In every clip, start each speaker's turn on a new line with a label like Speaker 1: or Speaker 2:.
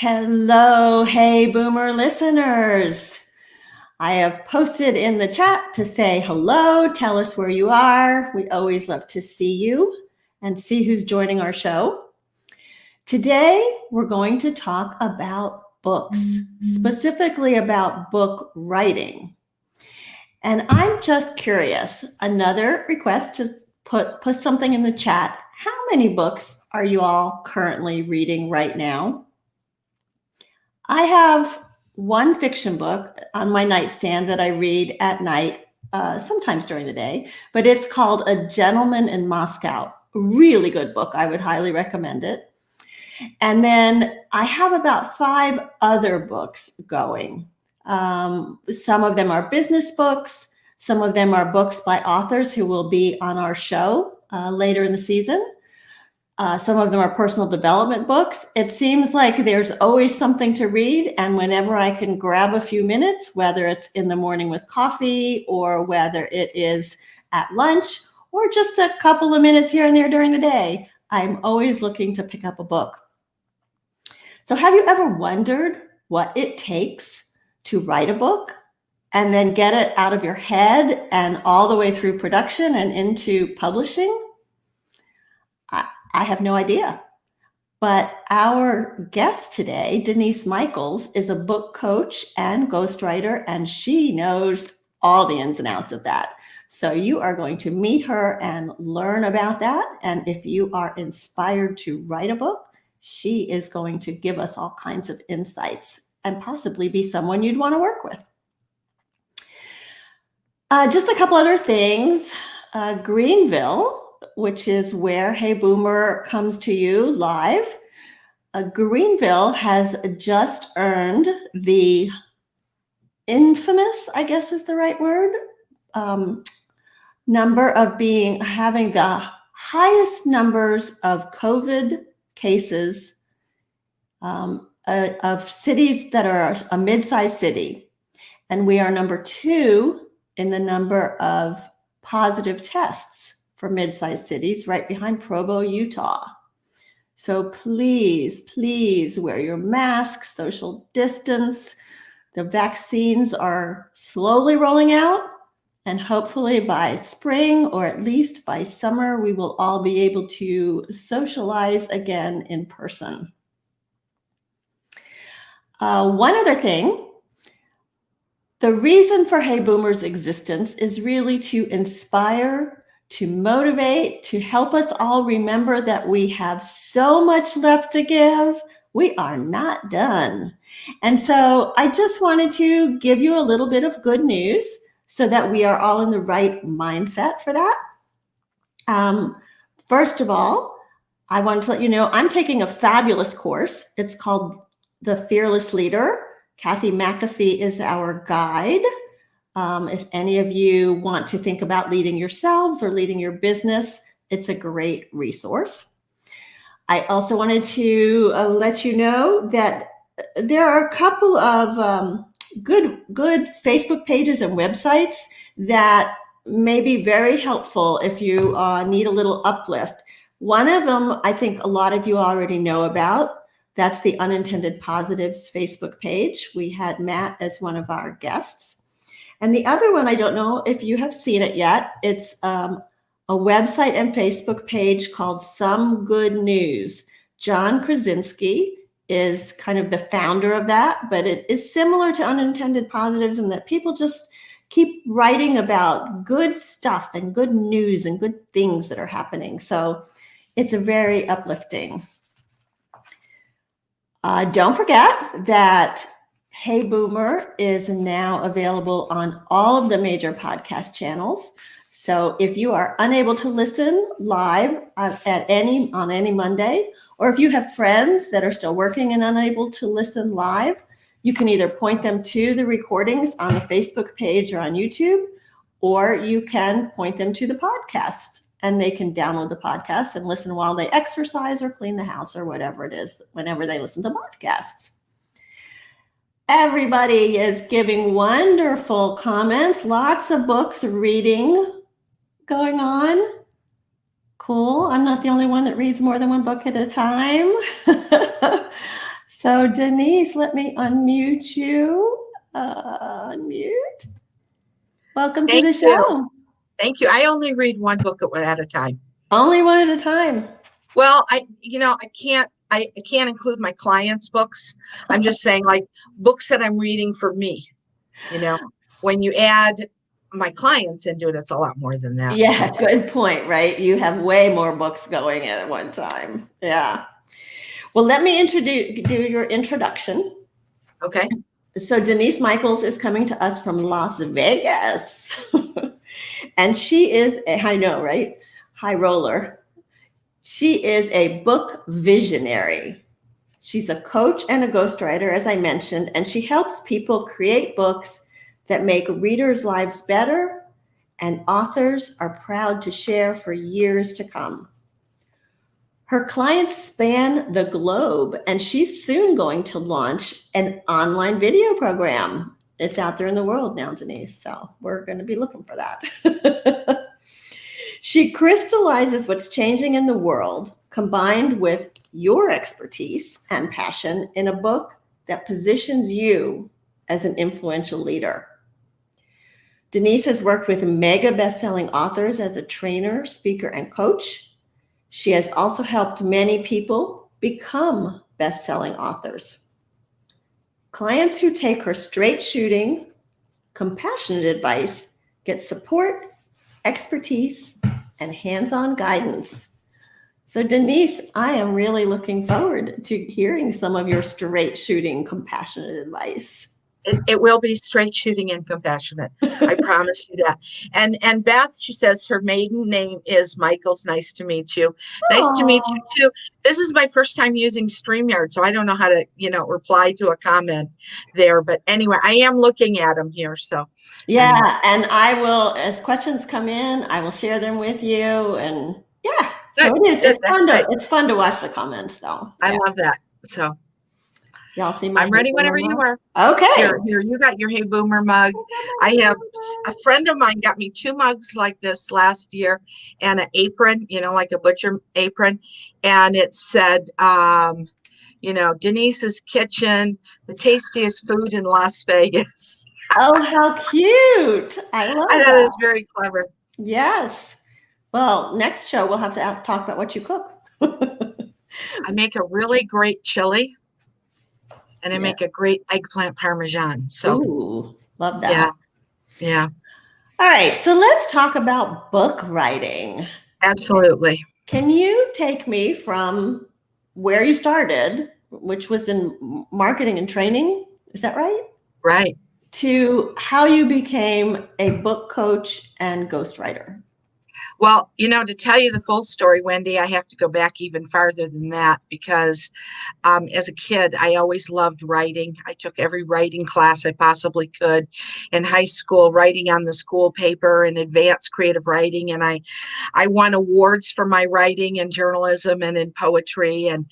Speaker 1: Hello, hey boomer listeners. I have posted in the chat to say hello, tell us where you are. We always love to see you and see who's joining our show. Today, we're going to talk about books, specifically about book writing. And I'm just curious, another request to put something in the chat. How many books are you all currently reading right now? I have one fiction book on my nightstand that I read at night, sometimes during the day, but it's called A Gentleman in Moscow. Really good book. I would highly recommend it. And then I have about 5 other books going. Some of them are business books. Some of them are books by authors who will be on our show later in the season. Some of them are personal development books. It seems like there's always something to read. And whenever I can grab a few minutes, whether it's in the morning with coffee or whether it is at lunch or just a couple of minutes here and there during the day, I'm always looking to pick up a book. So have you ever wondered what it takes to write a book and then get it out of your head and all the way through production and into publishing? I have no idea. But our guest today, Denise MIchaels, is a book coach and ghostwriter, and she knows all the ins and outs of that. So you are going to meet her and learn about that. And if you are inspired to write a book, she is going to give us all kinds of insights and possibly be someone you'd want to work with. Just a couple other things. Greenville, which is where Hey Boomer comes to you live. Greenville has just earned the infamous, I guess is the right word, number of having the highest numbers of COVID cases of cities that are a mid-sized city. And we are number 2 in the number of positive tests for mid-sized cities, right behind Provo, Utah. So please, please wear your mask, social distance. The vaccines are slowly rolling out, and hopefully by spring or at least by summer, we will all be able to socialize again in person. One other thing, the reason for Hey Boomer's existence is really to inspire, to motivate, to help us all remember that we have so much left to give. We are not done. And so I just wanted to give you a little bit of good news so that we are all in the right mindset for that. First of all, I wanted to let you know I'm taking a fabulous course. It's called The Fearless Leader. Kathy McAfee is our guide. If any of you want to think about leading yourselves or leading your business, it's a great resource. I also wanted to let you know that there are a couple of good Facebook pages and websites that may be very helpful if you need a little uplift. One of them, I think a lot of you already know about. That's the Unintended Positives Facebook page. We had Matt as one of our guests. And the other one, I don't know if you have seen it yet. It's a website and Facebook page called Some Good News. John Krasinski is kind of the founder of that, but it is similar to Unintended Positives in that people just keep writing about good stuff and good news and good things that are happening. So it's a very uplifting. Don't forget that Hey Boomer is now available on all of the major podcast channels. So if you are unable to listen live on any Monday, or if you have friends that are still working and unable to listen live, you can either point them to the recordings on the Facebook page or on YouTube, or you can point them to the podcast and they can download the podcast and listen while they exercise or clean the house or whatever it is, whenever they listen to podcasts. Everybody is giving wonderful comments, lots of books reading going on. Cool. I'm not the only one that reads more than one book at a time. So Denise, let me unmute you. Unmute. Welcome to
Speaker 2: Thank
Speaker 1: the
Speaker 2: you.
Speaker 1: show.
Speaker 2: Thank you. I only read one book at a time.
Speaker 1: Only one at a time.
Speaker 2: Well, I can't include my clients' books. I'm just saying, like, books that I'm reading for me. When you add my clients into it, it's a lot more than that.
Speaker 1: Yeah,
Speaker 2: So.
Speaker 1: good point, right? You have way more books going at one time. Yeah. Well, let me do your introduction.
Speaker 2: Okay.
Speaker 1: So Denise MIchaels is coming to us from Las Vegas. And she is I know, right? High roller. She is a book visionary. She's a coach and a ghostwriter, as I mentioned, and she helps people create books that make readers' lives better and authors are proud to share for years to come. Her clients span the globe, and she's soon going to launch an online video program. It's out there in the world now, Denise, so we're going to be looking for that. She crystallizes what's changing in the world, combined with your expertise and passion in a book that positions you as an influential leader. Denise has worked with mega best-selling authors as a trainer, speaker, and coach. She has also helped many people become best-selling authors. Clients who take her straight shooting, compassionate advice get support, expertise, and hands-on guidance. So Denise, I am really looking forward to hearing some of your straight shooting, compassionate advice.
Speaker 2: It will be straight shooting and compassionate. I promise you that. And Beth, she says her maiden name is Michaels. Nice to meet you. Nice to meet you too. This is my first time using StreamYard, so I don't know how to, reply to a comment there. But anyway, I am looking at them here. So
Speaker 1: yeah, and I will, as questions come in, I will share them with you. And yeah, so
Speaker 2: good,
Speaker 1: it is.
Speaker 2: good. That's great.
Speaker 1: It's fun to watch the comments, though.
Speaker 2: I
Speaker 1: Yeah.
Speaker 2: love that. So
Speaker 1: Y'all see my
Speaker 2: I'm ready whenever you are.
Speaker 1: Okay.
Speaker 2: Here, you got your Hey Boomer mug. I have a friend of mine got me 2 mugs like this last year and an apron, like a butcher apron. And it said, Denise's Kitchen, the tastiest food in Las Vegas.
Speaker 1: Oh, how cute. I love
Speaker 2: I thought
Speaker 1: that.
Speaker 2: it was very clever.
Speaker 1: Yes. Well, next show, we'll have to talk about what you cook.
Speaker 2: I make a really great chili. And I make a great eggplant parmesan. So,
Speaker 1: ooh, love that.
Speaker 2: Yeah.
Speaker 1: All right. So let's talk about book writing.
Speaker 2: Absolutely.
Speaker 1: Can you take me from where you started, which was in marketing and training? Is that right?
Speaker 2: Right.
Speaker 1: To how you became a book coach and ghostwriter?
Speaker 2: Well, to tell you the full story, Wendy, I have to go back even farther than that because as a kid, I always loved writing. I took every writing class I possibly could in high school, writing on the school paper and advanced creative writing. And I won awards for my writing in journalism and in poetry. And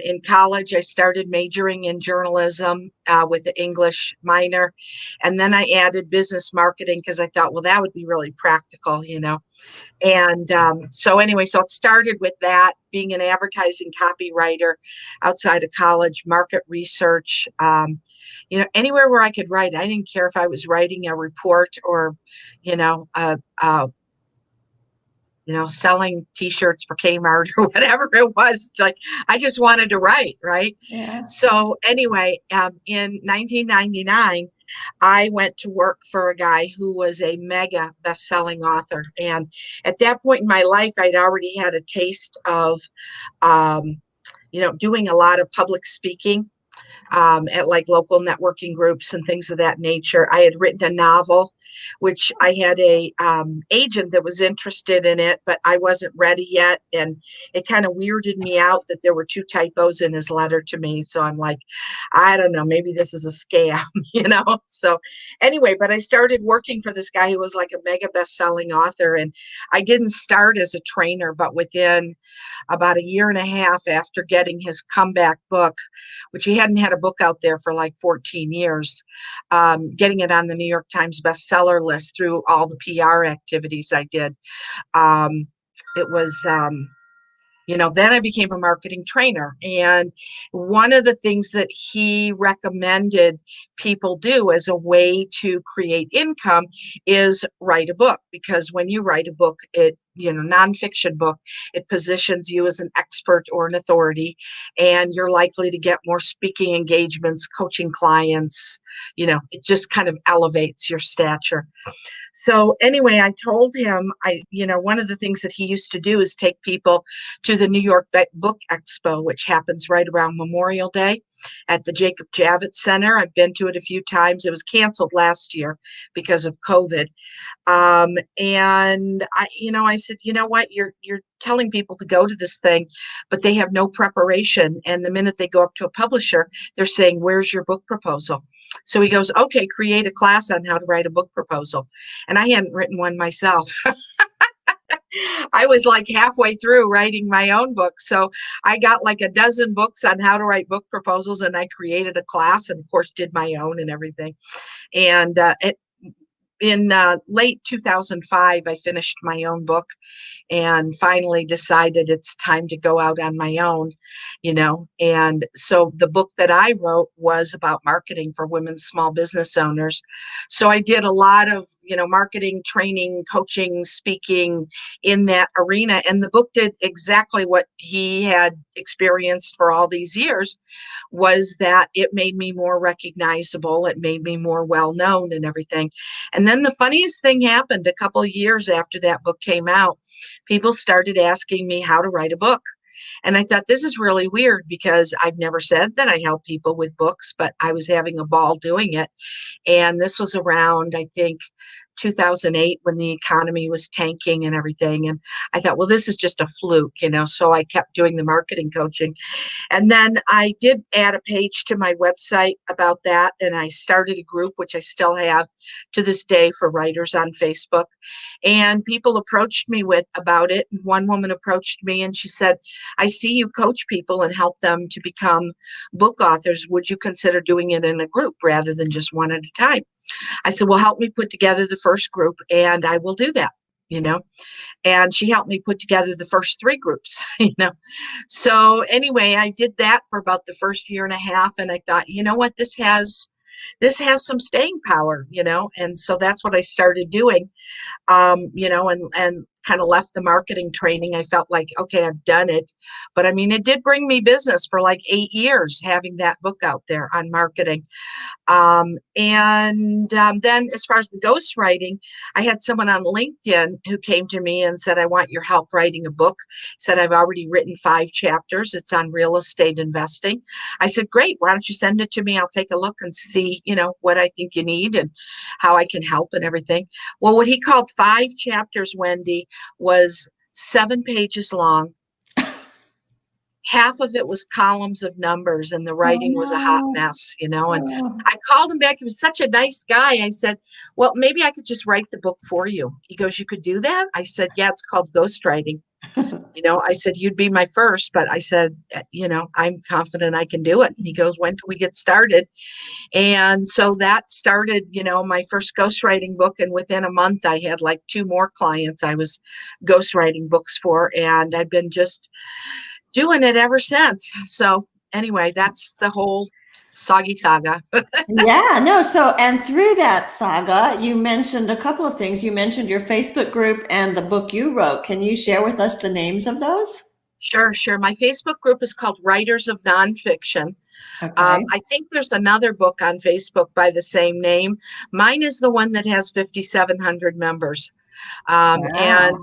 Speaker 2: in college, I started majoring in journalism with the English minor. And then I added business marketing because I thought, well, that would be really practical, And so anyway, so it started with that, being an advertising copywriter outside of college, market research, anywhere where I could write. I didn't care if I was writing a report or, selling T-shirts for Kmart or whatever it was. Like, I just wanted to write, right?
Speaker 1: Yeah.
Speaker 2: So anyway, in 1999, I went to work for a guy who was a mega best-selling author. And at that point in my life, I'd already had a taste of, doing a lot of public speaking at like local networking groups and things of that nature. I had written a novel, which I had a agent that was interested in it, but I wasn't ready yet. And it kind of weirded me out that there were 2 typos in his letter to me. So I'm like, I don't know, maybe this is a scam, So anyway, but I started working for this guy who was like a mega best-selling author. And I didn't start as a trainer, but within about a year and a half after getting his comeback book, which he hadn't had a book out there for like 14 years, getting it on the New York Times bestseller list through all the PR activities I did. It was Then I became a marketing trainer. And one of the things that he recommended people do as a way to create income is write a book. Because when you write a book, nonfiction book, it positions you as an expert or an authority, and you're likely to get more speaking engagements, coaching clients. It just kind of elevates your stature. So anyway, I told him, one of the things that he used to do is take people to the New York Book Expo, which happens right around Memorial Day at the Jacob Javits Center. I've been to it a few times. It was canceled last year because of COVID. And I said, you know what, you're telling people to go to this thing, but they have no preparation. And the minute they go up to a publisher, they're saying, where's your book proposal? So he goes, okay, create a class on how to write a book proposal. And I hadn't written one myself. I was like halfway through writing my own book. So I got like a dozen books on how to write book proposals, and I created a class and of course did my own and everything. And in late 2005, I finished my own book and finally decided it's time to go out on my own, And so the book that I wrote was about marketing for women small business owners. So I did a lot of, marketing, training, coaching, speaking in that arena. And the book did exactly what he had experienced for all these years, was that it made me more recognizable. It made me more well-known and everything. And then the funniest thing happened a couple of years after that book came out. People started asking me how to write a book. And I thought, this is really weird, because I've never said that I help people with books, but I was having a ball doing it. And this was around, I think, 2008, when the economy was tanking and everything. And I thought, well, this is just a fluke, so I kept doing the marketing coaching. And then I did add a page to my website about that. And I started a group, which I still have to this day, for writers on Facebook. And people approached me about it. One woman approached me and she said, I see you coach people and help them to become book authors. Would you consider doing it in a group rather than just one at a time? I said, well, help me put together the first group and I will do that, and she helped me put together the first 3 groups, So anyway, I did that for about the first year and a half. And I thought, you know what, this has some staying power, and so that's what I started doing, and kind of left the marketing training. I felt like, okay, I've done it. But I mean, it did bring me business for like 8 years, having that book out there on marketing. Then as far as the ghostwriting, I had someone on LinkedIn who came to me and said, I want your help writing a book. Said, I've already written 5 chapters. It's on real estate investing. I said, great. Why don't you send it to me? I'll take a look and see, what I think you need and how I can help and everything. Well, what he called 5 chapters, Wendy, was 7 pages long. Half of it was columns of numbers, and the writing was a hot mess, and I called him back. He was such a nice guy. I said, well, maybe I could just write the book for you. He goes, you could do that? I said, yeah, it's called ghostwriting. I said, you'd be my first, but I said, I'm confident I can do it. And he goes, when can we get started? And so that started, my first ghostwriting book. And within a month, I had like 2 more clients I was ghostwriting books for. And I've been just doing it ever since. So anyway, that's the whole soggy saga.
Speaker 1: Yeah, no. So, and through that saga, you mentioned a couple of things. You mentioned your Facebook group and the book you wrote. Can you share with us the names of those?
Speaker 2: Sure. My Facebook group is called Writers of NonFiction.
Speaker 1: Okay.
Speaker 2: I think there's another book on Facebook by the same name. Mine is the one that has 5,700 members.
Speaker 1: Wow.
Speaker 2: And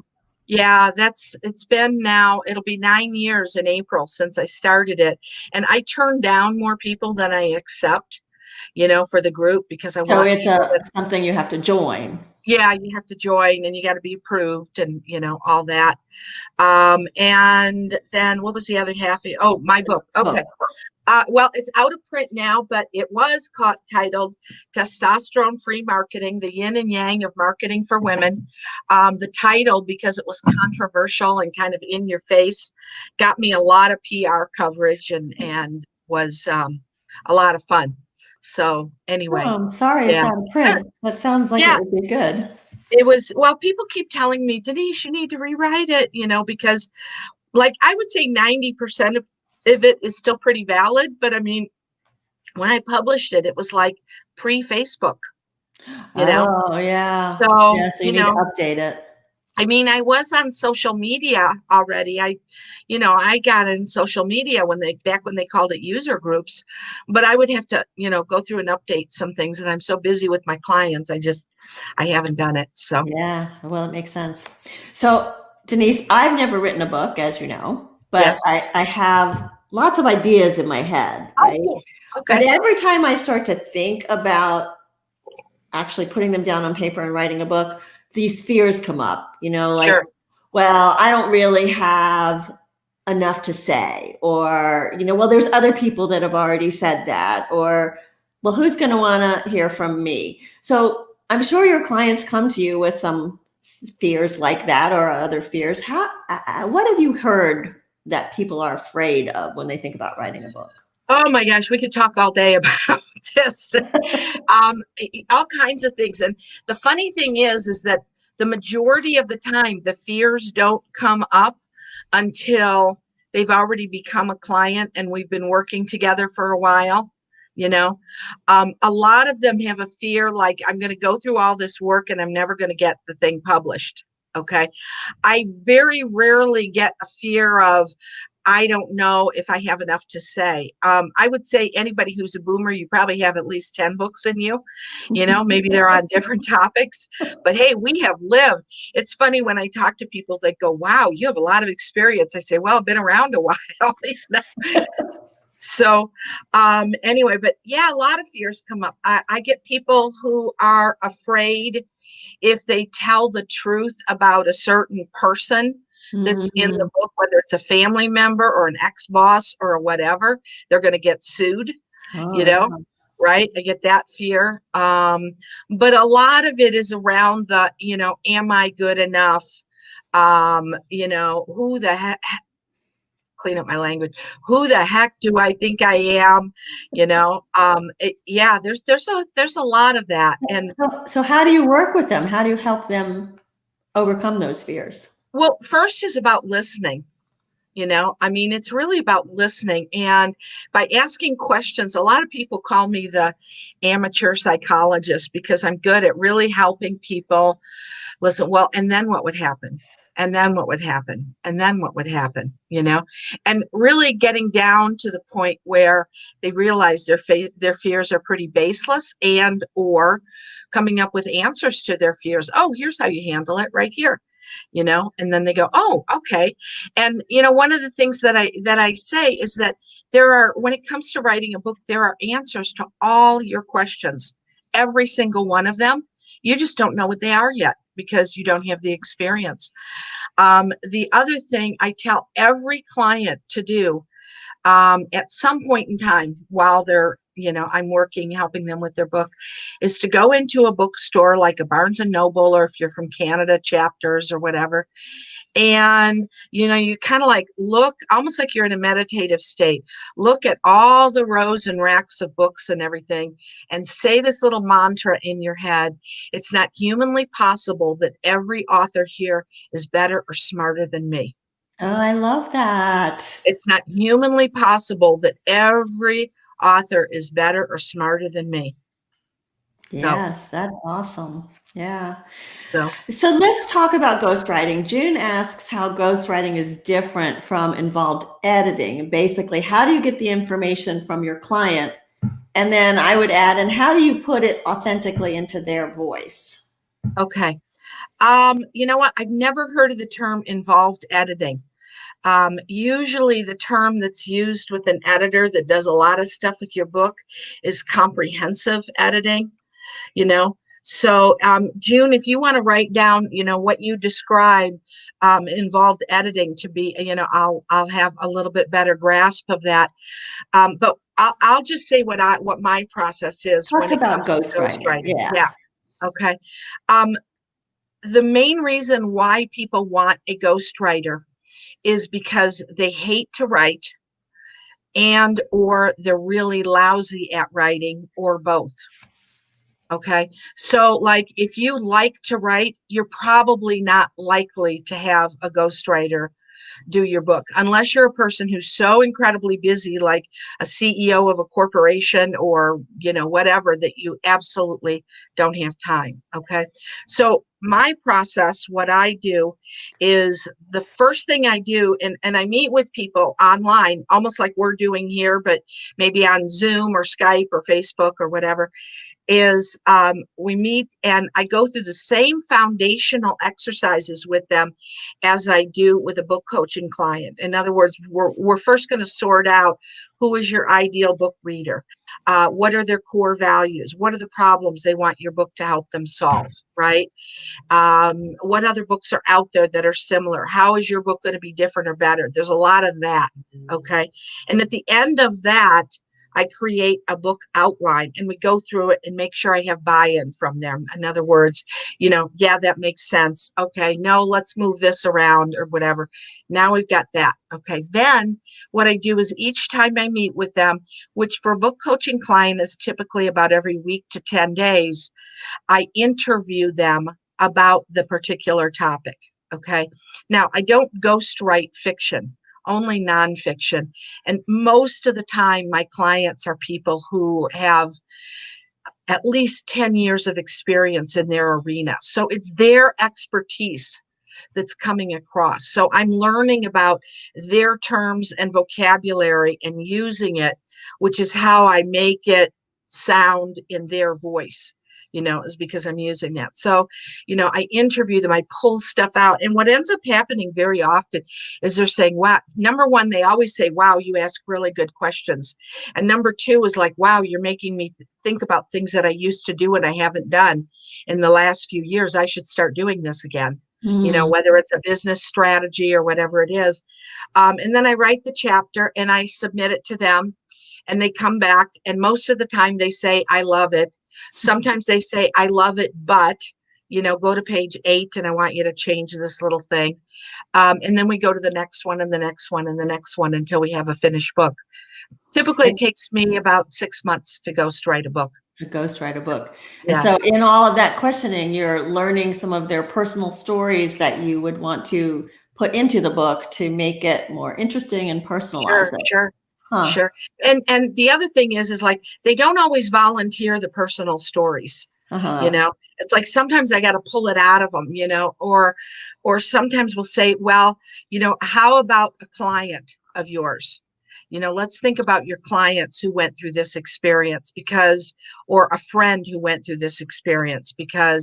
Speaker 2: yeah, it's been now, it'll be 9 years in April since I started it. And I turn down more people than I accept, for the group, because I want people
Speaker 1: something you have to join.
Speaker 2: Yeah, you have to join and you got to be approved and, all that. And then what was the other half? Oh, my book. Okay. Well, it's out of print now, but it was titled Testosterone Free Marketing, the Yin and Yang of Marketing for Women. The title, because it was controversial and kind of in your face, got me a lot of PR coverage and was a lot of fun. So anyway.
Speaker 1: Oh, I'm sorry, it's out of print. That sounds like it would be good.
Speaker 2: It was, well, people keep telling me, Denise, you need to rewrite it, because like I would say 90% of it is still pretty valid. But I mean, when I published it, it was like pre-Facebook, you know?
Speaker 1: Oh, yeah.
Speaker 2: So,
Speaker 1: Yeah, so you need to update it.
Speaker 2: I mean, I was on social media already. I got in social media back when they called it user groups, but I would have to, go through and update some things. And I'm so busy with my clients. I haven't done it. So,
Speaker 1: Yeah, well, it makes sense. So, Denise, I've never written a book, as you know, but
Speaker 2: yes.
Speaker 1: I have lots of ideas in my head,
Speaker 2: Oh,
Speaker 1: right?
Speaker 2: cool.
Speaker 1: But
Speaker 2: Okay.
Speaker 1: every time I start to think about actually putting them down on paper and writing a book, these fears come up, like,
Speaker 2: Sure.
Speaker 1: well, I don't really have enough to say, or, well, there's other people that have already said that, or, well, who's going to want to hear from me? So I'm sure your clients come to you with some fears like that or other fears. What have you heard that people are afraid of when they think about writing a book?
Speaker 2: Oh my gosh, we could talk all day about this. All kinds of things. And the funny thing is that the majority of the time, the fears don't come up until they've already become a client and we've been working together for a while. A lot of them have a fear like, I'm going to go through all this work and I'm never going to get the thing published. Okay. I very rarely get a fear of, I don't know if I have enough to say. I would say anybody who's a boomer, you probably have at least 10 books in you. Maybe they're on different topics, but hey, we have lived. It's funny when I talk to people, they go, wow, you have a lot of experience. I say, well, I've been around a while. So anyway, but yeah, a lot of fears come up. I get people who are afraid if they tell the truth about a certain person that's in the
Speaker 1: Mhm.
Speaker 2: book, whether it's a family member or an ex-boss or whatever, they're going to get sued,
Speaker 1: Oh,
Speaker 2: you
Speaker 1: yeah.
Speaker 2: know, right? I get that fear. But a lot of it is around am I good enough? Who the heck, clean up my language, who the heck do I think I am? Yeah, there's a lot of that. And
Speaker 1: So how do you work with them? How do you help them overcome those fears?
Speaker 2: well, first is about listening. I mean, it's really about listening and by asking questions. A lot of people call me the amateur psychologist because I'm good at really helping people listen. Well, and then what would happen? And then what would happen? And then what would happen? And really getting down to the point where they realize their fears are pretty baseless, and or coming up with answers to their fears. Oh, here's how you handle it right here. And then they go, oh, okay. And one of the things that I say is that when it comes to writing a book, there are answers to all your questions, every single one of them. You just don't know what they are yet because you don't have the experience. The other thing I tell every client to do at some point in time while I'm working, helping them with their book, is to go into a bookstore like a Barnes and Noble, or if you're from Canada, Chapters or whatever. And, you kind of like look almost like you're in a meditative state. Look at all the rows and racks of books and everything and say this little mantra in your head. It's not humanly possible that every author here is better or smarter than me.
Speaker 1: Oh, I love that.
Speaker 2: It's not humanly possible that every author is better or smarter than me. So,
Speaker 1: Yes, that's awesome. Yeah.
Speaker 2: so
Speaker 1: So let's talk about ghostwriting. June asks how ghostwriting is different from involved editing. Basically, how do you get the information from your client? And then I would add, and how do you put it authentically into their voice?
Speaker 2: okay. You know what? I've never heard of the term involved editing. Usually the term that's used with an editor that does a lot of stuff with your book is comprehensive editing, you know. So, June, if you want to write down, what you describe involved editing to be, I'll have a little bit better grasp of that. But I'll just say what my process is
Speaker 1: Talk
Speaker 2: when it
Speaker 1: about
Speaker 2: comes to
Speaker 1: ghostwriting.
Speaker 2: ghostwriting.
Speaker 1: Yeah.
Speaker 2: Yeah. Okay. Um, the main reason why people want a ghostwriter is because they hate to write, and or they're really lousy at writing, or both. Okay. So like if you like to write, you're probably not likely to have a ghostwriter do your book, unless you're a person who's so incredibly busy, like a CEO of a corporation or, whatever, that you absolutely don't have time. Okay. So my process, what I do is the first thing I do, and I meet with people online, almost like we're doing here, but maybe on Zoom or Skype or Facebook or whatever, is we meet and I go through the same foundational exercises with them as I do with a book coaching client. In other words, we're first going to sort out who is your ideal book reader, what are their core values, what are the problems they want your book to help them solve, right? What other books are out there that are similar? How is your book going to be different or better? There's a lot of that. Okay. And at the end of that, I create a book outline and we go through it and make sure I have buy-in from them. In other words, yeah, that makes sense. Okay, no, let's move this around or whatever. Now we've got that. Okay, then what I do is each time I meet with them, which for a book coaching client is typically about every week to 10 days, I interview them about the particular topic. Okay, now I don't ghostwrite fiction, only nonfiction. And most of the time, my clients are people who have at least 10 years of experience in their arena. So it's their expertise that's coming across. So I'm learning about their terms and vocabulary and using it, which is how I make it sound in their voice, is because I'm using that. So, I interview them, I pull stuff out. And what ends up happening very often is they're saying, wow, number one, they always say, wow, you ask really good questions. And number two is like, wow, you're making me think about things that I used to do and I haven't done in the last few years. I should start doing this again. Whether it's a business strategy or whatever it is. And then I write the chapter and I submit it to them and they come back. And most of the time they say, I love it. Sometimes they say, I love it, but, go to page 8 and I want you to change this little thing. And then we go to the next one and the next one and the next one until we have a finished book. Typically, it takes me about 6 months to ghostwrite a book.
Speaker 1: To ghostwrite a book.
Speaker 2: Yeah.
Speaker 1: And so in all of that questioning, you're learning some of their personal stories that you would want to put into the book to make it more interesting and personalize it.
Speaker 2: Sure.
Speaker 1: Huh.
Speaker 2: Sure. And the other thing is like, they don't always volunteer the personal stories. It's like sometimes I got to pull it out of them, or sometimes we'll say, well, how about a client of yours? Let's think about your clients who went through this experience or a friend who went through this experience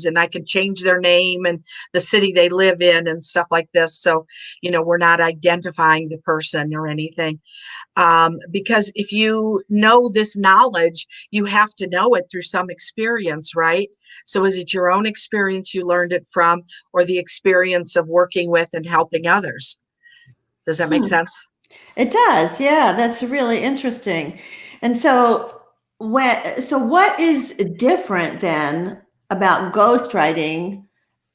Speaker 2: and I can change their name and the city they live in and stuff like this. So, we're not identifying the person or anything. Because if you know this knowledge, you have to know it through some experience, right? So is it your own experience you learned it from, or the experience of working with and helping others? Does that make sense?
Speaker 1: It does. Yeah, that's really interesting. And so what is different then about ghostwriting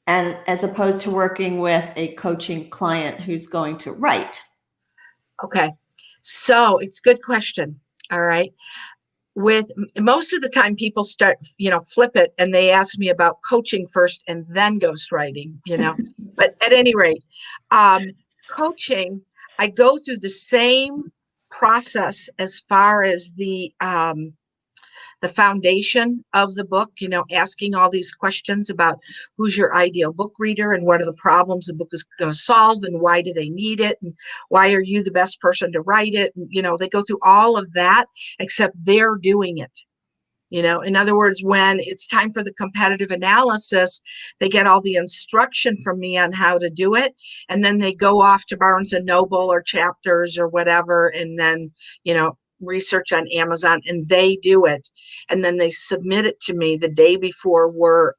Speaker 1: and as opposed to working with a coaching client who's going to write?
Speaker 2: Okay. So it's a good question. All right. With most of the time people start, flip it and they ask me about coaching first and then ghostwriting, but at any rate, coaching, I go through the same process as far as the foundation of the book, asking all these questions about who's your ideal book reader and what are the problems the book is going to solve and why do they need it and why are you the best person to write it? And, they go through all of that, except they're doing it. In other words, when it's time for the competitive analysis, they get all the instruction from me on how to do it. And then they go off to Barnes and Noble or Chapters or whatever. And then, research on Amazon and they do it. And then they submit it to me the day before we're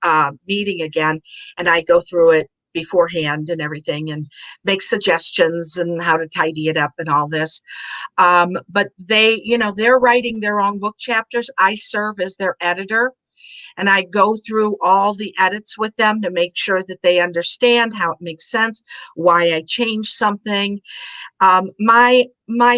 Speaker 2: meeting again. And I go through it beforehand and everything and make suggestions and how to tidy it up and all this. But they, they're writing their own book chapters. I serve as their editor and I go through all the edits with them to make sure that they understand how it makes sense, why I changed something. My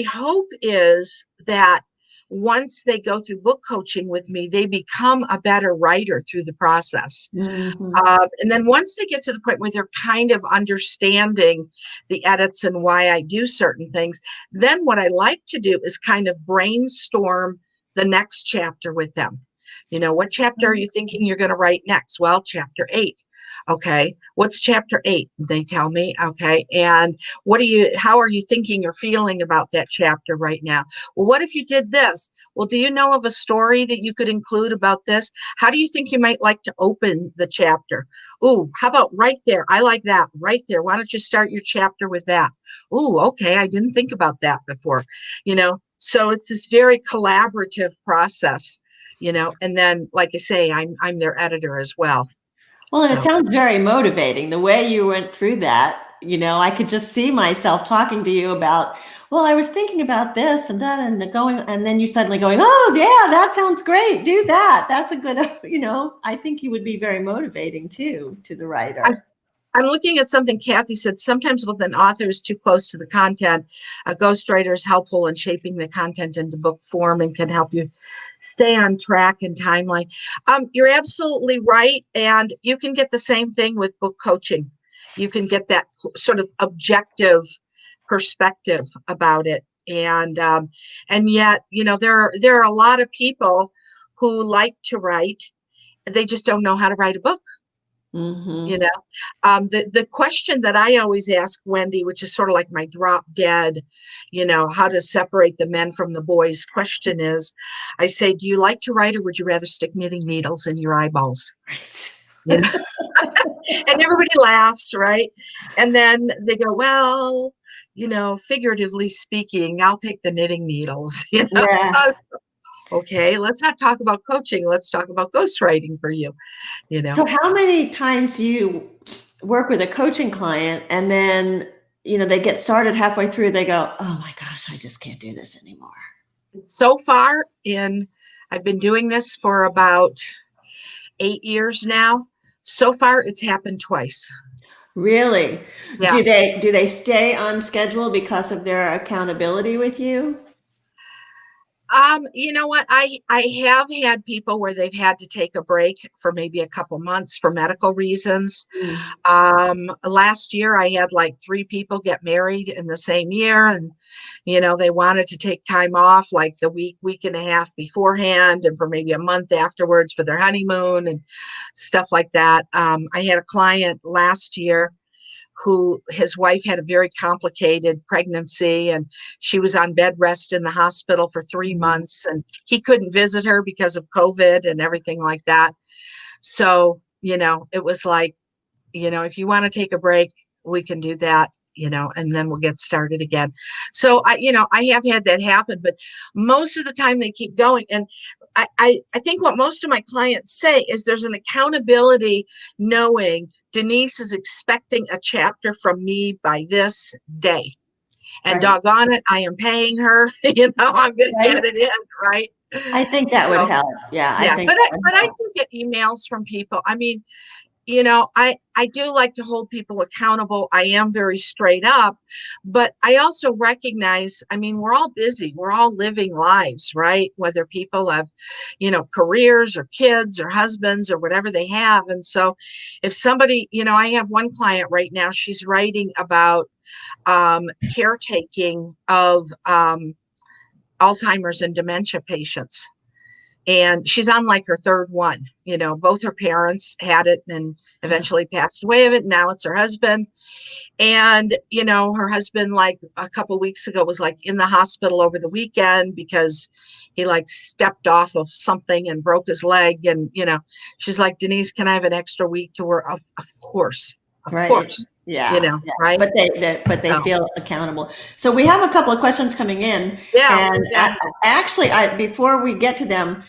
Speaker 2: hope is that once they go through book coaching with me, they become a better writer through the process.
Speaker 1: Mm-hmm.
Speaker 2: And then once they get to the point where they're kind of understanding the edits and why I do certain things, then what I like to do is kind of brainstorm the next chapter with them. You know, what chapter are you thinking you're going to write next? Well, chapter 8. Okay. What's chapter 8? They tell me. Okay. And how are you thinking or feeling about that chapter right now? Well, what if you did this? Well, do you know of a story that you could include about this? How do you think you might like to open the chapter? Ooh, how about right there? I like that right there. Why don't you start your chapter with that? Ooh, okay. I didn't think about that before, so it's this very collaborative process, and then, like I say, I'm their editor as well.
Speaker 1: Well, and it
Speaker 2: So
Speaker 1: sounds very motivating. The way you went through that, I could just see myself talking to you about, well, I was thinking about this and that and going, and then you suddenly going, oh, yeah, that sounds great. Do that. That's a good, I think you would be very motivating too, to the writer.
Speaker 2: I'm looking at something Kathy said. Sometimes with an author is too close to the content, a ghostwriter is helpful in shaping the content into book form and can help you stay on track and timeline. You're absolutely right. And you can get the same thing with book coaching. You can get that sort of objective perspective about it. And yet, there are a lot of people who like to write. They just don't know how to write a book.
Speaker 1: Mm-hmm.
Speaker 2: The question that I always ask Wendy, which is sort of like my drop dead, how to separate the men from the boys question is, I say, do you like to write or would you rather stick knitting needles in your eyeballs?
Speaker 1: Right.
Speaker 2: And everybody laughs, right? And then they go, well, figuratively speaking, I'll take the knitting needles,
Speaker 1: Yeah.
Speaker 2: Okay, let's not talk about coaching. Let's talk about ghostwriting for you,
Speaker 1: So how many times do you work with a coaching client and then, they get started halfway through, they go, oh my gosh, I just can't do this anymore.
Speaker 2: So far I've been doing this for about 8 years now. So far it's happened twice.
Speaker 1: Really?
Speaker 2: Yeah.
Speaker 1: Do they stay on schedule because of their accountability with you?
Speaker 2: You know what? I have had people where they've had to take a break for maybe a couple months for medical reasons.
Speaker 1: Mm.
Speaker 2: Last year I had like 3 people get married in the same year, and they wanted to take time off like the week and a half beforehand, and for maybe a month afterwards for their honeymoon and stuff like that. I had a client last year who his wife had a very complicated pregnancy and she was on bed rest in the hospital for 3 months and he couldn't visit her because of COVID and everything like that. So, it was like, if you want to take a break, we can do that, and then we'll get started again. So I have had that happen, but most of the time they keep going. And I think what most of my clients say is there's an accountability knowing Denise is expecting a chapter from me by this day. And
Speaker 1: Right.
Speaker 2: doggone it, I am paying her, I'm going to get it in, right?
Speaker 1: I think that would help. Yeah, I think
Speaker 2: but I do get emails from people. I mean, I do like to hold people accountable. I am very straight up, but I also recognize, we're all busy. We're all living lives, right? Whether people have, careers or kids or husbands or whatever they have. And so if somebody, I have one client right now, she's writing about caretaking of Alzheimer's and dementia patients. And she's on like her 3rd one. Both her parents had it and eventually passed away of it. Now it's her husband. And, her husband, like a couple of weeks ago, was like in the hospital over the weekend because he like stepped off of something and broke his leg. And, she's like, Denise, can I have an extra week to work? Of course. Of course.
Speaker 1: Yeah.
Speaker 2: Right.
Speaker 1: But they feel accountable. So we have a couple of questions coming in.
Speaker 2: Yeah.
Speaker 1: And before we get to them,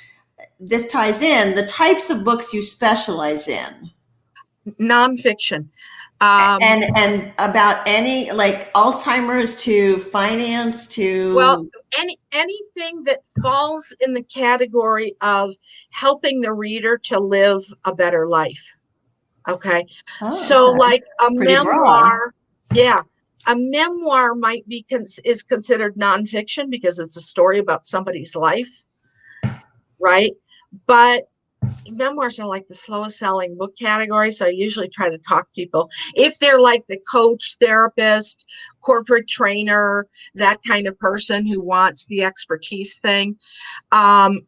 Speaker 1: this ties in the types of books you specialize in.
Speaker 2: NonFiction.
Speaker 1: And about any like Alzheimer's to finance to.
Speaker 2: Well, anything that falls in the category of helping the reader to live a better life. Okay. So
Speaker 1: Okay.
Speaker 2: like a
Speaker 1: Pretty
Speaker 2: memoir.
Speaker 1: broad.
Speaker 2: Yeah. A memoir might be is considered nonfiction because it's a story about somebody's life, right? But memoirs are like the slowest selling book category. So I usually try to talk people, if they're like the coach, therapist, corporate trainer, that kind of person who wants the expertise thing. I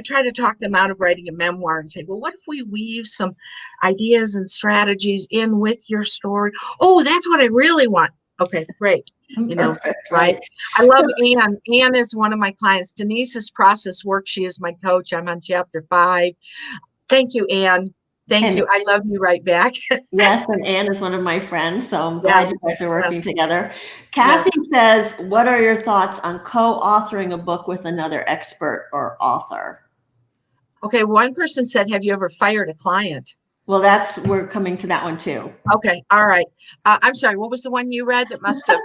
Speaker 2: try to talk them out of writing a memoir and say, well, what if we weave some ideas and strategies in with your story? Oh, that's what I really want. Okay, great.
Speaker 1: Perfect,
Speaker 2: Right.
Speaker 1: right?
Speaker 2: I love Anne. Anne is one of my clients. Denise's process work. She is my coach. I'm on chapter 5. Thank you, Anne. Thank
Speaker 1: And
Speaker 2: you. I love you right back.
Speaker 1: yes, and Anne is one of my friends, so I'm glad you
Speaker 2: Yes,
Speaker 1: guys are working
Speaker 2: yes,
Speaker 1: together.
Speaker 2: yes.
Speaker 1: Kathy says, what are your thoughts on co-authoring a book with another expert or author?
Speaker 2: Okay, one person said, have you ever fired a client?
Speaker 1: Well, we're coming to that one too.
Speaker 2: Okay, all right. I'm sorry, what was the one you read that must have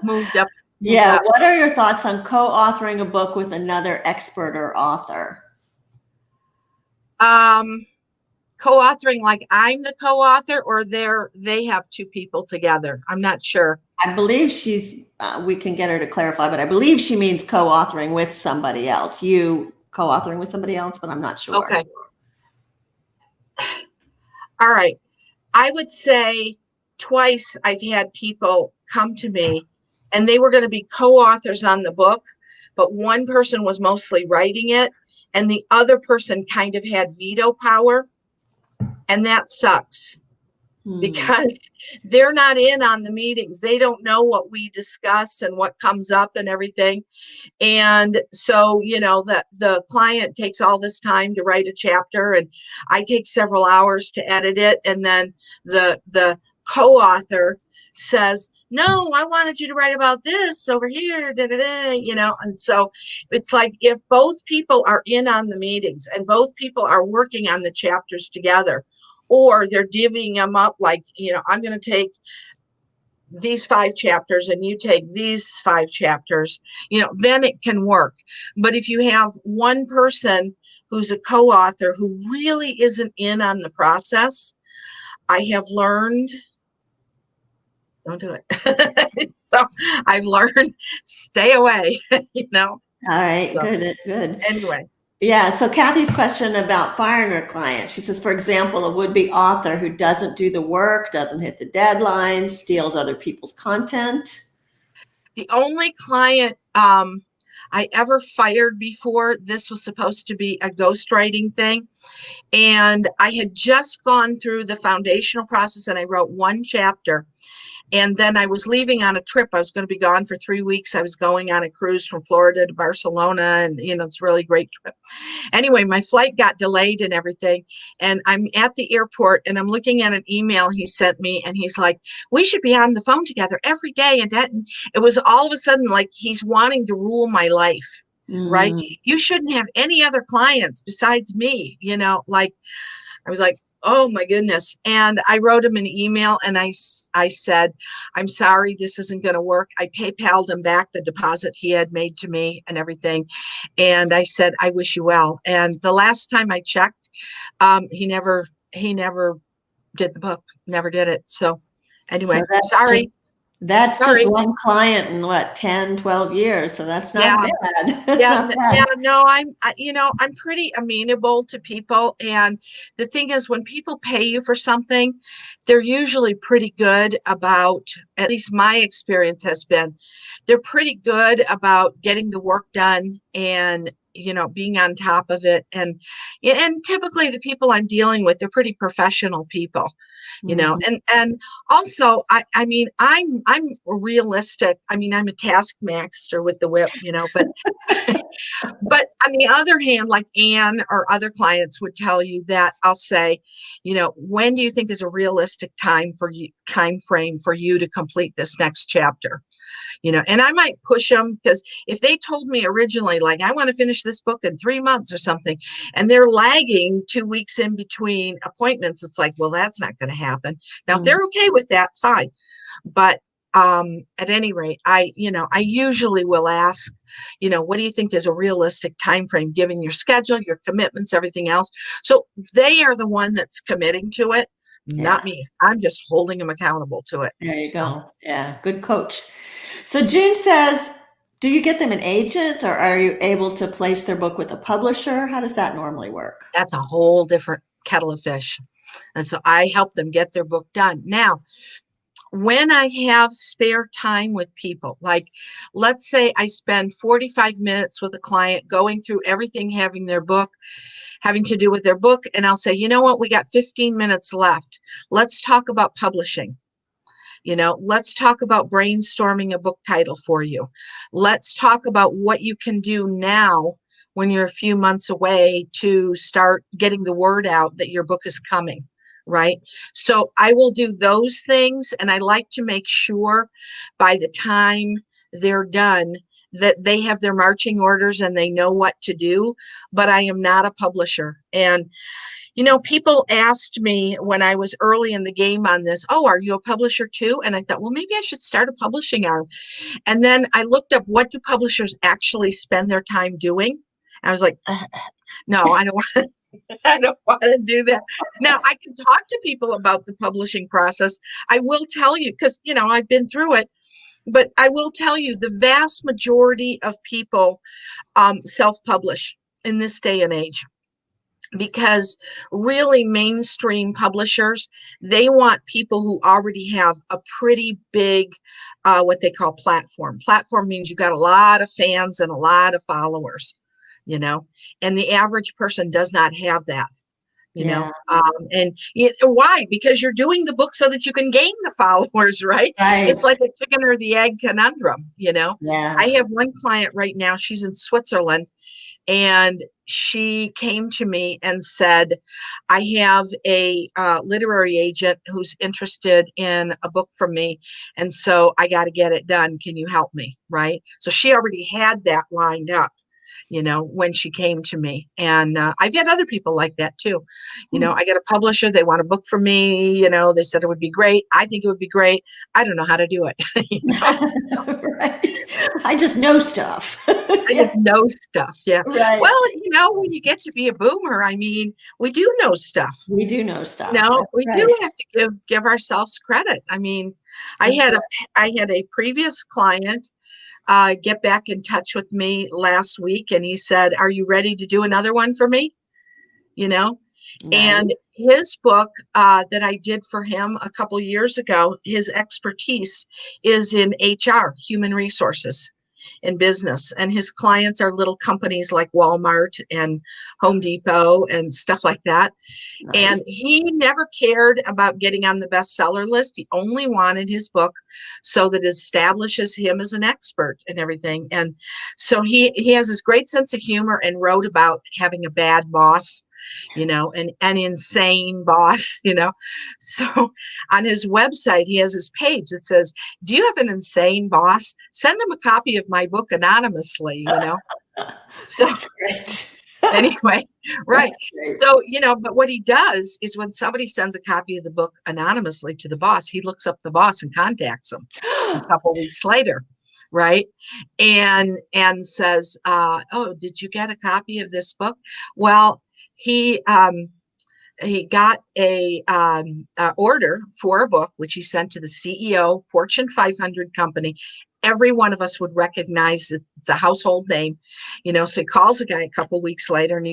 Speaker 2: moved up?
Speaker 1: Yeah, what are your thoughts on co-authoring a book with another expert or author?
Speaker 2: Co-authoring, like I'm the co-author, or they have two people together. I'm not sure.
Speaker 1: I believe we can get her to clarify, but I believe she means co-authoring with somebody else. You co-authoring with somebody else, but I'm not sure.
Speaker 2: Okay. All right. I would say twice I've had people come to me and they were going to be co-authors on the book, but one person was mostly writing it and the other person kind of had veto power. And that sucks because they're not in on the meetings. They don't know what we discuss and what comes up and everything. And so, the client takes all this time to write a chapter and I take several hours to edit it. And then the co-author says, no, I wanted you to write about this over here, and so it's like if both people are in on the meetings and both people are working on the chapters together, or they're divvying them up, like, I'm going to take these 5 chapters and you take these 5 chapters, then it can work. But if you have one person who's a co-author who really isn't in on the process, I have learned, don't do it. So I've learned, stay away,
Speaker 1: All right,
Speaker 2: So,
Speaker 1: good.
Speaker 2: anyway.
Speaker 1: Yeah, so Kathy's question about firing her client. She says, for example, a would-be author who doesn't do the work, doesn't hit the deadlines, steals other people's content.
Speaker 2: The only client I ever fired before, this was supposed to be a ghostwriting thing. And I had just gone through the foundational process and I wrote 1 chapter. And then I was leaving on a trip. I was going to be gone for 3 weeks. I was going on a cruise from Florida to Barcelona, and it's a really great trip. Anyway, my flight got delayed and everything. And I'm at the airport and I'm looking at an email he sent me, and he's like, we should be on the phone together every day. And it was all of a sudden like he's wanting to rule my life, right? You shouldn't have any other clients besides me, like I was like, oh my goodness. And I wrote him an email and I said, I'm sorry, this isn't going to work. I PayPal'd him back the deposit he had made to me and everything. And I said, I wish you well. And the last time I checked, he never did the book, never did it. So anyway,
Speaker 1: So
Speaker 2: sorry.
Speaker 1: That's
Speaker 2: Sorry.
Speaker 1: just one client in what, 10, 12 years. So that's not bad. That's
Speaker 2: Yeah,
Speaker 1: not bad.
Speaker 2: no, I'm pretty amenable to people. And the thing is, when people pay you for something, they're usually pretty good about, at least my experience has been, they're pretty good about getting the work done and, being on top of it. And typically the people I'm dealing with, they're pretty professional people, and also, I mean, I'm realistic. I mean, I'm a taskmaster with the whip, but but on the other hand, like Anne or other clients would tell you that I'll say, when do you think is a realistic time frame for you to complete this next chapter? And I might push them, because if they told me originally, like, I want to finish this book in 3 months or something, and they're lagging 2 weeks in between appointments, it's like, well, that's not going to happen. Now, if they're okay with that, fine. But at any rate, I usually will ask, what do you think is a realistic time frame, given your schedule, your commitments, everything else? So they are the one that's committing to it.
Speaker 1: Yeah.
Speaker 2: not me. I'm just holding them accountable to it.
Speaker 1: There you
Speaker 2: So
Speaker 1: go. Yeah. Good coach. So June says, do you get them an agent or are you able to place their book with a publisher? How does that normally work?
Speaker 2: that's a whole different kettle of fish. And so I help them get their book done. Now, when I have spare time with people, like let's say I spend 45 minutes with a client going through everything having to do with their book, and I'll say, you know what, we got 15 minutes left. Let's talk about publishing. Let's talk about brainstorming a book title for you. Let's talk about what you can do now when you're a few months away to start getting the word out that your book is coming, right? So I will do those things, and I like to make sure by the time they're done that they have their marching orders and they know what to do, but I am not a publisher. And people asked me when I was early in the game on this, oh, are you a publisher too? And I thought, well, maybe I should start a publishing arm. And then I looked up, what do publishers actually spend their time doing? I was like, no, I don't want I don't want to do that. Now, I can talk to people about the publishing process. I will tell you, because, I've been through it, but I will tell you the vast majority of people self-publish in this day and age. Because really mainstream publishers, they want people who already have a pretty big, what they call platform. Platform means you got a lot of fans and a lot of followers, and the average person does not have that.
Speaker 1: Yeah.
Speaker 2: Why? Because you're doing the book so that you can gain the followers, right? It's
Speaker 1: Right.
Speaker 2: like a chicken or the egg conundrum.
Speaker 1: Yeah.
Speaker 2: I have one client right now, she's in Switzerland, and she came to me and said, I have a literary agent who's interested in a book from me. And so I got to get it done. Can you help me? Right. So she already had that lined up, when she came to me. And I've had other people like that too. I get a publisher, they want a book from me. They said it would be great. I think it would be great. I don't know how to do it.
Speaker 1: Right. I just know stuff.
Speaker 2: I
Speaker 1: Yeah.
Speaker 2: just know stuff. Yeah.
Speaker 1: Right.
Speaker 2: Well, when you get to be a boomer, I mean, we do know stuff.
Speaker 1: We do know stuff. That's
Speaker 2: We do
Speaker 1: right.
Speaker 2: have to give ourselves credit. I mean, I
Speaker 1: That's
Speaker 2: had
Speaker 1: right.
Speaker 2: a previous client get back in touch with me last week, and he said, "Are you ready to do another one for me?" You know,
Speaker 1: Nice.
Speaker 2: and his book that I did for him a couple years ago, his expertise is in HR, human resources, in business. And his clients are little companies like Walmart and Home Depot and stuff like that.
Speaker 1: Nice.
Speaker 2: And he never cared about getting on the bestseller list. He only wanted his book so that it establishes him as an expert and everything. And so he has this great sense of humor and wrote about having a bad boss, an insane boss, So on his website, he has his page that says, do you have an insane boss? Send him a copy of my book anonymously. So
Speaker 1: That's great.
Speaker 2: anyway, right.
Speaker 1: That's great.
Speaker 2: So, but what he does is when somebody sends a copy of the book anonymously to the boss, he looks up the boss and contacts him a couple weeks later. Right. And says, oh, did you get a copy of this book? Well, he got a order for a book, which he sent to the CEO, Fortune 500 company. Every one of us would recognize it. It's a household name, so he calls the guy a couple of weeks later, and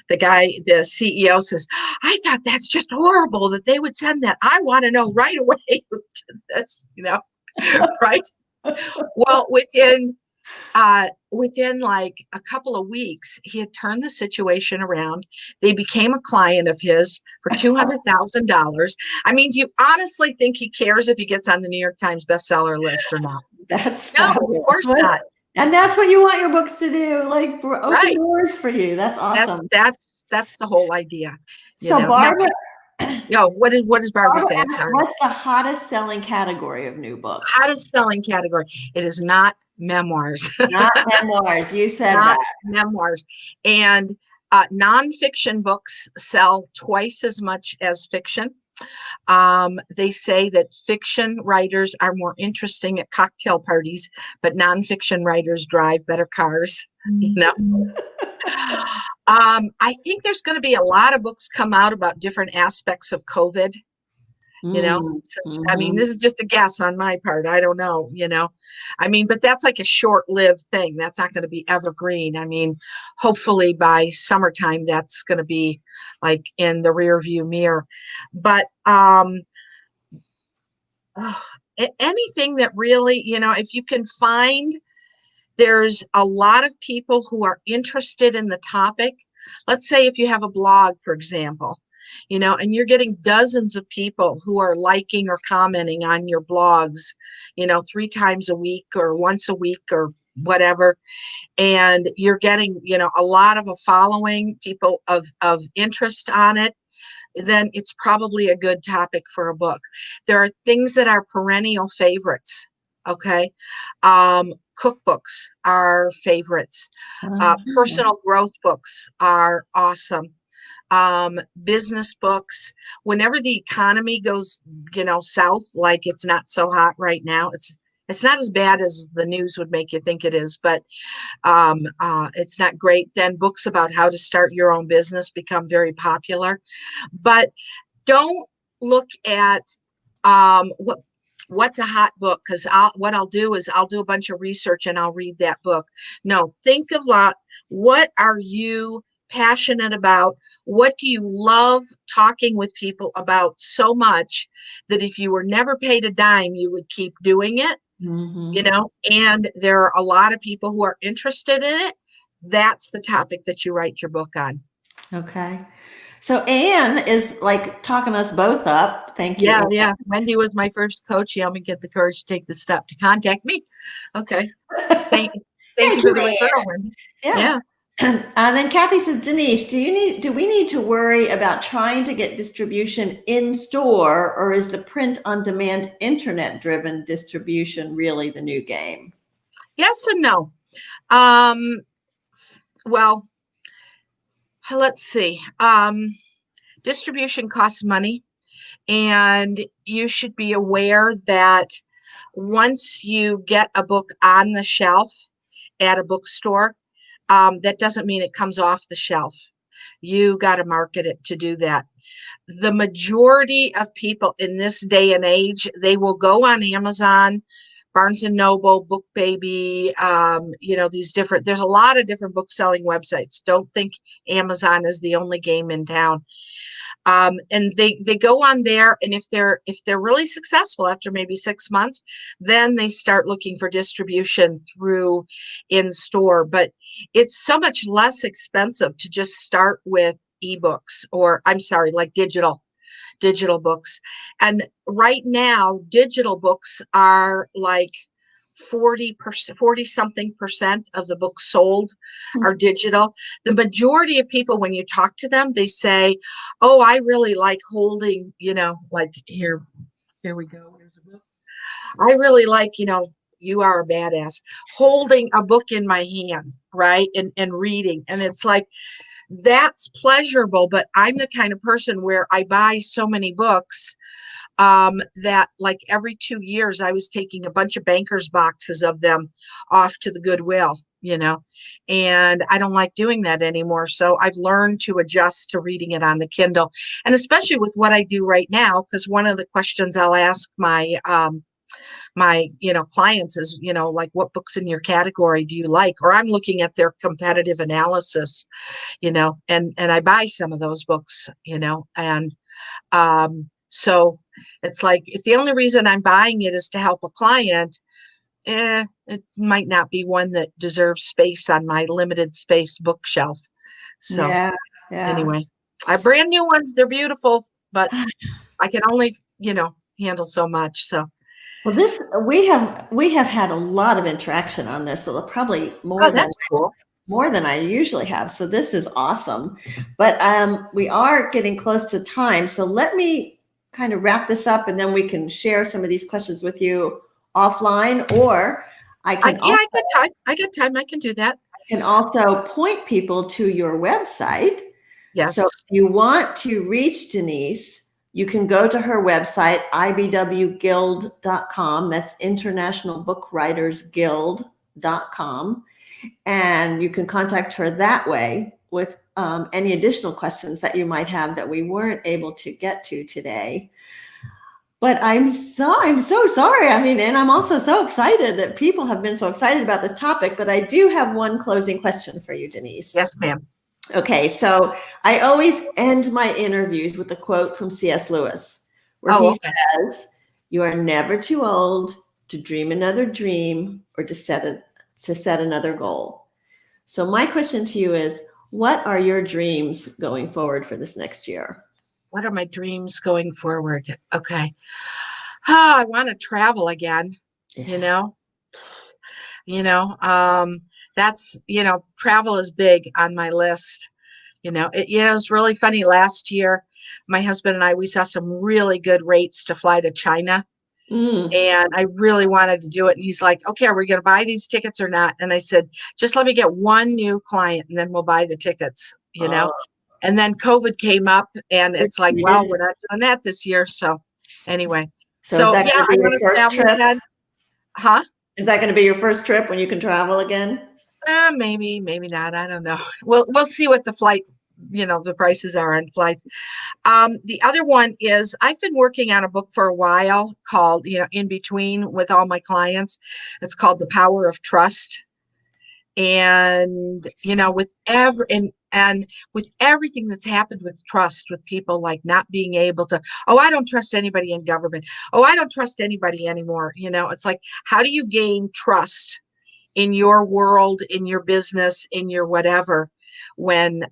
Speaker 2: the CEO says, I thought that's just horrible that they would send that. I want to know right away to this, right? Well, within like a couple of weeks, he had turned the situation around. They became a client of his for $200,000. I mean, do you honestly think he cares if he gets on the New York Times bestseller list or not?
Speaker 1: That's
Speaker 2: No, of
Speaker 1: fabulous.
Speaker 2: course not.
Speaker 1: And that's what you want your books to do, like for open
Speaker 2: Right.
Speaker 1: doors for you. That's
Speaker 2: That's
Speaker 1: awesome.
Speaker 2: that's the whole idea.
Speaker 1: So
Speaker 2: Now,
Speaker 1: Barbara,
Speaker 2: what does Barbara
Speaker 1: Barbara
Speaker 2: say? I'm
Speaker 1: asked,
Speaker 2: sorry.
Speaker 1: what's the hottest selling category of new books?
Speaker 2: Hottest selling category. It is not memoirs.
Speaker 1: Not memoirs. You said
Speaker 2: Not
Speaker 1: that.
Speaker 2: memoirs. And nonfiction books sell twice as much as fiction. They say that fiction writers are more interesting at cocktail parties, but nonfiction writers drive better cars. I think there's going to be a lot of books come out about different aspects of COVID. you know. I mean, this is just a guess on my part. I don't know, you know. I mean, but that's like a short-lived thing. That's not going to be evergreen. I mean, hopefully by summertime, that's going to be like in the rear view mirror. But anything that really, you know, if you can find, there's a lot of people who are interested in the topic. Let's say if you have a blog, for example, you know, and you're getting dozens of people who are liking or commenting on your blogs, you know, 3 times a week or once a week or whatever, and you're getting, you know, a lot of a following, people of interest on it, then it's probably a good topic for a book. There are things that are perennial favorites. Okay. Cookbooks are favorites. Personal growth books are awesome. Business books, whenever the economy goes, you know, south, like it's not so hot right now. It's not as bad as the news would make you think it is, but it's not great. Then books about how to start your own business become very popular. But don't look at what's a hot book, because what I'll do is I'll do a bunch of research and I'll read that book. No, think of what are you passionate about? What do you love talking with people about so much that if you were never paid a dime, you would keep doing it? You know, and there are a lot of people who are interested in it. That's the topic that you write your book on.
Speaker 1: Okay. So Anne is like talking us both up. Thank you.
Speaker 2: Yeah, yeah. Wendy was my first coach. She helped me get the courage to take the step to contact me. Okay. Thank you for the referral, Wendy. Yeah.
Speaker 1: Then Kathy says, Denise, do we need to worry about trying to get distribution in store, or is the print on demand internet driven distribution really the new game?
Speaker 2: Yes and no. Well, let's see. Distribution costs money, and you should be aware that once you get a book on the shelf at a bookstore, that doesn't mean it comes off the shelf. You got to market it to do that. The majority of people in this day and age, they will go on Amazon, Barnes and Noble, BookBaby, you know, there's a lot of different book selling websites. Don't think Amazon is the only game in town. And they go on there, and if they're really successful after maybe 6 months, then they start looking for distribution through in store. But it's so much less expensive to just start with ebooks, or I'm sorry, like digital books. And right now, digital books are like 40 something percent of the books sold are digital. The majority of people, when you talk to them, they say, oh, I really like holding, you know, like here we go. Here's a book. I really like, you know, you are a badass, holding a book in my hand, right? And reading. And it's like, that's pleasurable, but I'm the kind of person where I buy so many books that like every 2 years I was taking a bunch of bankers boxes of them off to the Goodwill, you know, and I don't like doing that anymore. So I've learned to adjust to reading it on the Kindle, and especially with what I do right now, because one of the questions I'll ask my you know, clients is, you know, like, what books in your category do you like? Or I'm looking at their competitive analysis, you know, and I buy some of those books, you know, and so it's like, if the only reason I'm buying it is to help a client, it might not be one that deserves space on my limited space bookshelf. So anyway, I have brand new ones. They're beautiful, but I can only, you know, handle so much. So.
Speaker 1: Well, we have had a lot of interaction on this, so probably more than I usually have. So this is awesome. But we are getting close to time. So let me kind of wrap this up, and then we can share some of these questions with you offline, or I can
Speaker 2: I got time. I can do that.
Speaker 1: I can also point people to your website.
Speaker 2: Yes.
Speaker 1: So if you want to reach Denise, you can go to her website, ibwguild.com. That's International Book Writers Guild.com. And you can contact her that way with any additional questions that you might have that we weren't able to get to today. But I'm so sorry. I mean, and I'm also so excited that people have been so excited about this topic, but I do have one closing question for you, Denise.
Speaker 2: Yes, ma'am.
Speaker 1: Okay, so I always end my interviews with a quote from C.S. Lewis, where he says, "You are never too old to dream another dream or to set another goal." So my question to you is, what are your dreams going forward for this next year?
Speaker 2: What are my dreams going forward? Okay. I want to travel again, you
Speaker 1: Yeah.
Speaker 2: know. You know, that's, travel is big on my list. It's really funny. Last year, my husband and I, we saw some really good rates to fly to China.
Speaker 1: Mm.
Speaker 2: And I really wanted to do it. And he's like, okay, are we going to buy these tickets or not? And I said, just let me get one new client and then we'll buy the tickets.
Speaker 1: Oh,
Speaker 2: And then COVID came up and it's like,
Speaker 1: you
Speaker 2: well,
Speaker 1: did.
Speaker 2: we're not doing that this year. So anyway,
Speaker 1: So is
Speaker 2: so
Speaker 1: that
Speaker 2: yeah,
Speaker 1: going to
Speaker 2: I
Speaker 1: be
Speaker 2: want
Speaker 1: your
Speaker 2: to
Speaker 1: first
Speaker 2: travel
Speaker 1: trip?
Speaker 2: again. Huh?
Speaker 1: Is that going to be your first trip when you can travel again?
Speaker 2: Maybe, maybe not. I don't know. We'll see what the flight, the prices are on flights. The other one is I've been working on a book for a while called, In Between with all my clients. It's called The Power of Trust. And, and with everything that's happened with trust, with people like not being able to, oh, I don't trust anybody in government. Oh, I don't trust anybody anymore. It's like, how do you gain trust in your world, in your business, in your whatever, when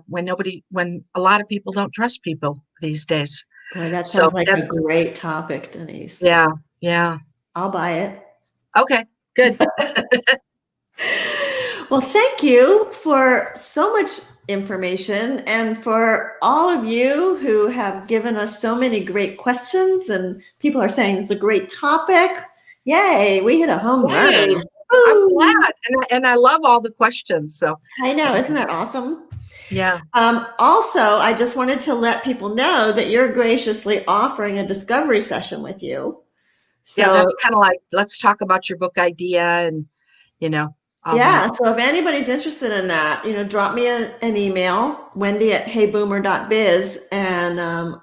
Speaker 2: when a lot of people don't trust people these days.
Speaker 1: Boy, that
Speaker 2: So
Speaker 1: sounds like a
Speaker 2: that's,
Speaker 1: great topic, Denise.
Speaker 2: yeah, yeah.
Speaker 1: I'll buy it.
Speaker 2: Okay, good.
Speaker 1: Well, thank you for so much information and for all of you who have given us so many great questions, and people are saying it's a great topic. Yay, we hit a home
Speaker 2: Yay.
Speaker 1: run.
Speaker 2: I'm
Speaker 1: Woo.
Speaker 2: glad. And I love all the questions. So
Speaker 1: I know,
Speaker 2: anyway,
Speaker 1: isn't that awesome?
Speaker 2: yeah.
Speaker 1: Also, I just wanted to let people know that you're graciously offering a discovery session with you.
Speaker 2: Yeah,
Speaker 1: So
Speaker 2: that's kind of like, let's talk about your book idea and, all that.
Speaker 1: yeah, so if anybody's interested in that, drop me an email, wendy@heyboomer.biz, and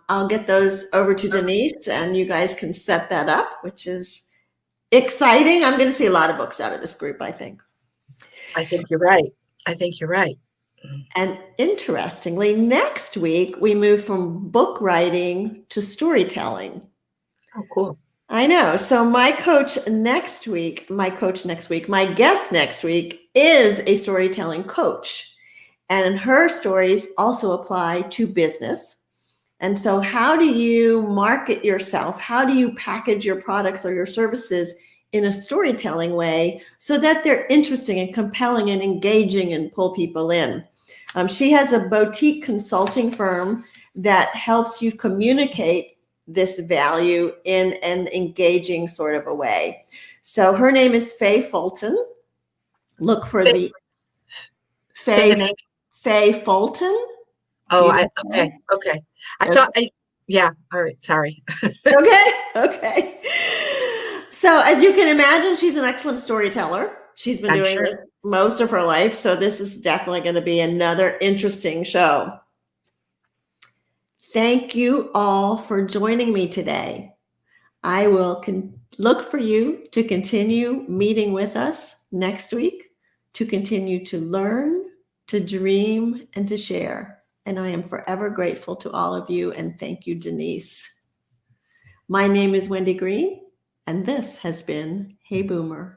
Speaker 1: I'll get those over to Denise, and you guys can set that up, which is exciting. I'm going to see a lot of books out of this group, I think.
Speaker 2: I think you're right. I think you're right.
Speaker 1: And interestingly, next week, we move from book writing to storytelling.
Speaker 2: Oh, cool.
Speaker 1: I know. So my guest next week is a storytelling coach. And her stories also apply to business. And so how do you market yourself? How do you package your products or your services in a storytelling way so that they're interesting and compelling and engaging and pull people in? She has a boutique consulting firm that helps you communicate this value in an engaging sort of a way. So her name is Faye Fulton. Look for
Speaker 2: Say the name.
Speaker 1: Faye Fulton.
Speaker 2: Oh, okay. I thought yeah. All right. Sorry.
Speaker 1: Okay. So as you can imagine, she's an excellent storyteller. She's been doing this most of her life. So this is definitely going to be another interesting show. Thank you all for joining me today. I will look for you to continue meeting with us next week, to continue to learn, to dream, and to share. And I am forever grateful to all of you. And thank you, Denise. My name is Wendy Green, and this has been Hey Boomer.